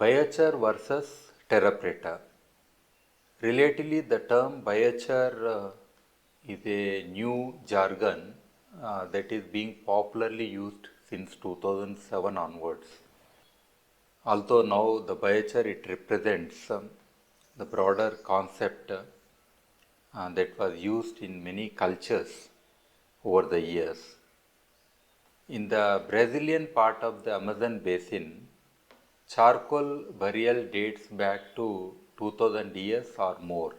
Biochar versus Terra Preta. Relatively, the term biochar is a new jargon that is being popularly used since 2007 onwards. Although now the biochar it represents the broader concept that was used in many cultures over the years. In the Brazilian part of the Amazon basin, charcoal burial dates back to 2000 years or more,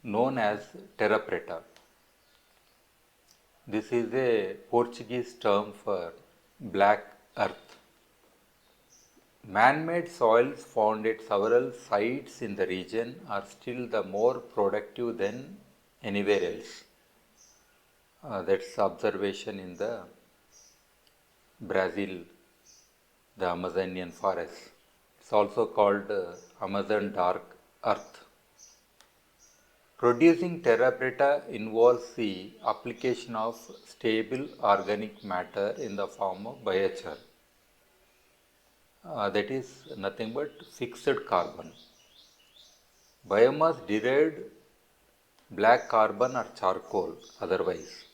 known as Terra Preta. This is a Portuguese term for black earth. Man-made soils found at several sites in the region are still the more productive than anywhere else. That's observation in the Brazil, the Amazonian forest. It's also called Amazon dark earth. Producing terra preta involves the application of stable organic matter in the form of biochar. That is nothing but fixed carbon. Biomass derived black carbon or charcoal otherwise,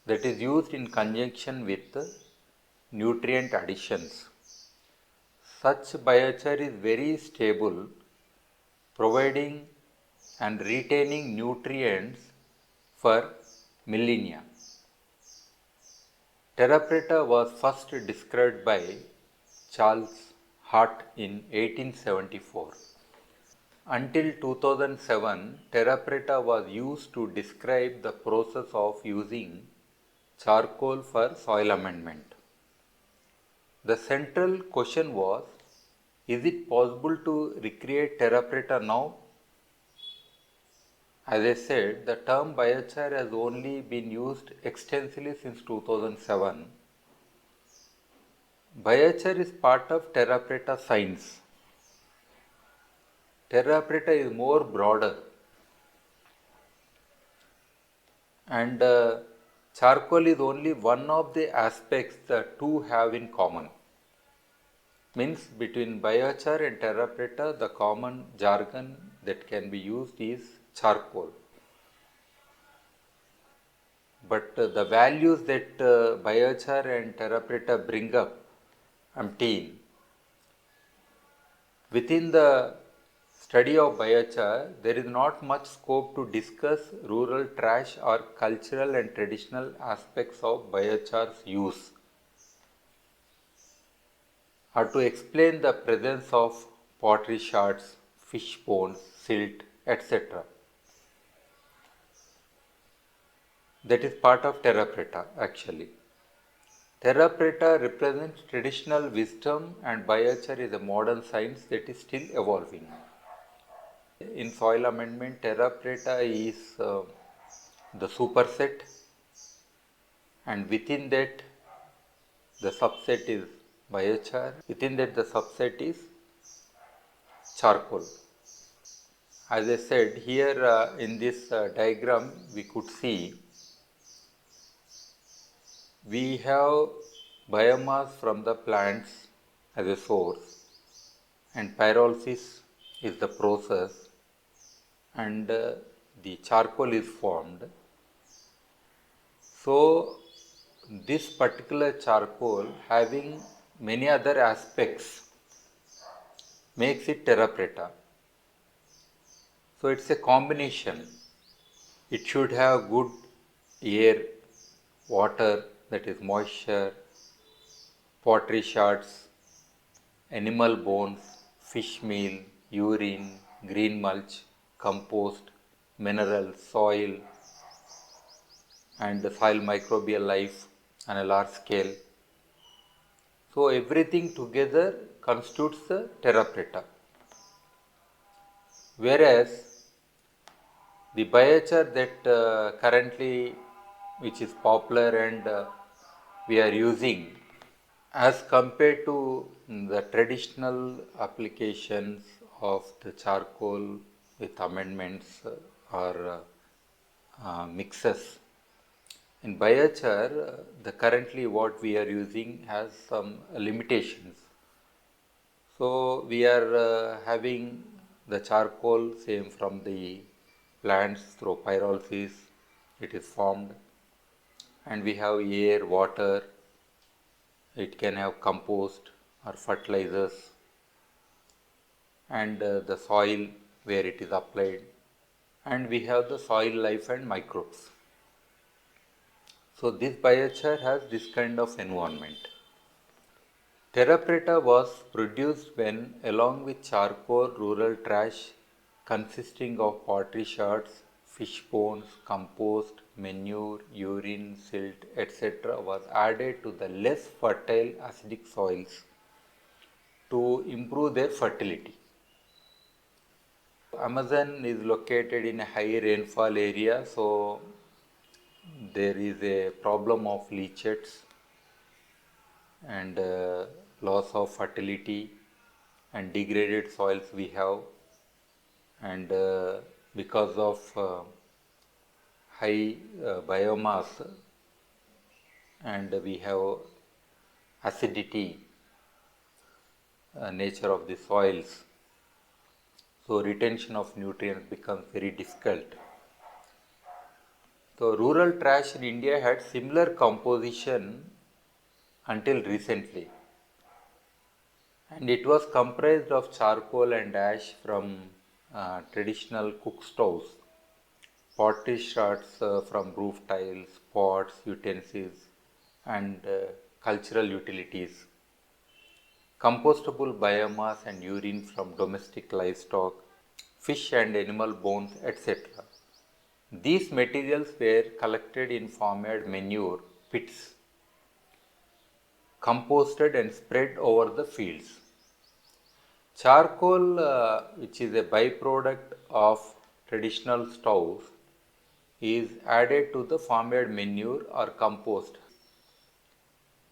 that is used in conjunction with nutrient additions. Such biochar is very stable, providing and retaining nutrients for millennia. Terra preta was first described by Charles Hart in 1874. Until 2007, terra preta was used to describe the process of using charcoal for soil amendment. The central question was, is it possible to recreate terra preta now? As I said, the term biochar has only been used extensively since 2007. Biochar is part of Terra Preta science. Terra Preta is more broader, and charcoal is only one of the aspects the two have in common. Means between biochar and Terra Preta, the common jargon that can be used is charcoal. But the values that biochar and Terra Preta bring up, I'm saying, within the study of biochar, there is not much scope to discuss rural trash or cultural and traditional aspects of biochar's use, or to explain the presence of pottery shards, fish bones, silt, etc. That is part of Terra Preta actually. Terra Preta represents traditional wisdom and biochar is a modern science that is still evolving. In soil amendment, Terra Preta is the superset, and within that the subset is biochar. Within that the subset is charcoal. As I said, here in this diagram we could see we have biomass from the plants as a source, and pyrolysis is the process, and the charcoal is formed. So this particular charcoal having many other aspects makes it terra preta. So it's a combination. It should have good air, water, that is moisture, pottery shards, animal bones, fish meal, urine, green mulch, compost, mineral, soil, and the soil microbial life on a large scale. So everything together constitutes the terra preta. Whereas the biochar that currently which is popular and we are using, as compared to the traditional applications of the charcoal with amendments or mixes, in biochar the currently what we are using has some limitations. So we are having the charcoal same from the plants through pyrolysis, it is formed, and we have air, water, it can have compost or fertilizers, and the soil where it is applied, and we have the soil life and microbes. So this biochar has this kind of environment. Terra Preta was produced when, along with charcoal, rural trash consisting of pottery shards, fish bones, compost, manure, urine, silt, etc., was added to the less fertile acidic soils to improve their fertility. Amazon is located in a high rainfall area, so there is a problem of leachettes and loss of fertility and degraded soils we have, and because of high biomass, and we have acidity nature of the soils, so retention of nutrients becomes very difficult. So rural trash in India had similar composition until recently, and it was comprised of charcoal and ash from traditional cook stoves, pottery shards from roof tiles, pots, utensils, and cultural utilities, compostable biomass and urine from domestic livestock, fish and animal bones, etc. These materials were collected in farmyard manure pits, composted and spread over the fields. Charcoal, which is a byproduct of traditional stoves, is added to the farmyard manure or compost,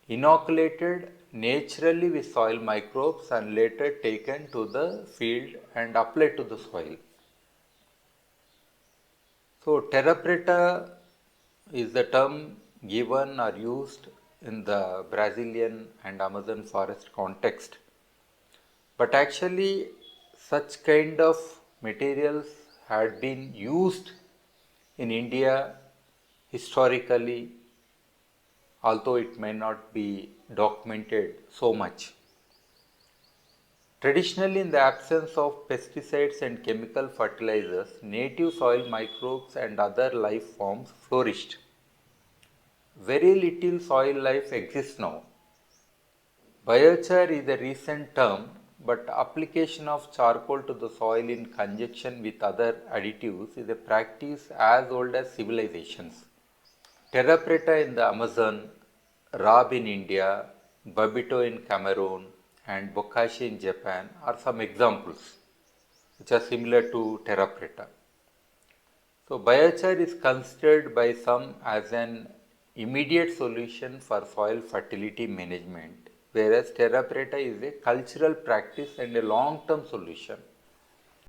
inoculated naturally with soil microbes, and later taken to the field and applied to the soil. So Terra Preta is the term given or used in the Brazilian and Amazon forest context. But actually such kind of materials had been used in India historically, although it may not be documented so much. Traditionally, in the absence of pesticides and chemical fertilizers, native soil microbes and other life forms flourished. Very little soil life exists now. Biochar is a recent term, but application of charcoal to the soil in conjunction with other additives is a practice as old as civilizations. Terra Preta in the Amazon, Rab in India, Babito in Cameroon, and Bokashi in Japan are some examples which are similar to Terra Preta. So biochar is considered by some as an immediate solution for soil fertility management, whereas Terra Preta is a cultural practice and a long-term solution.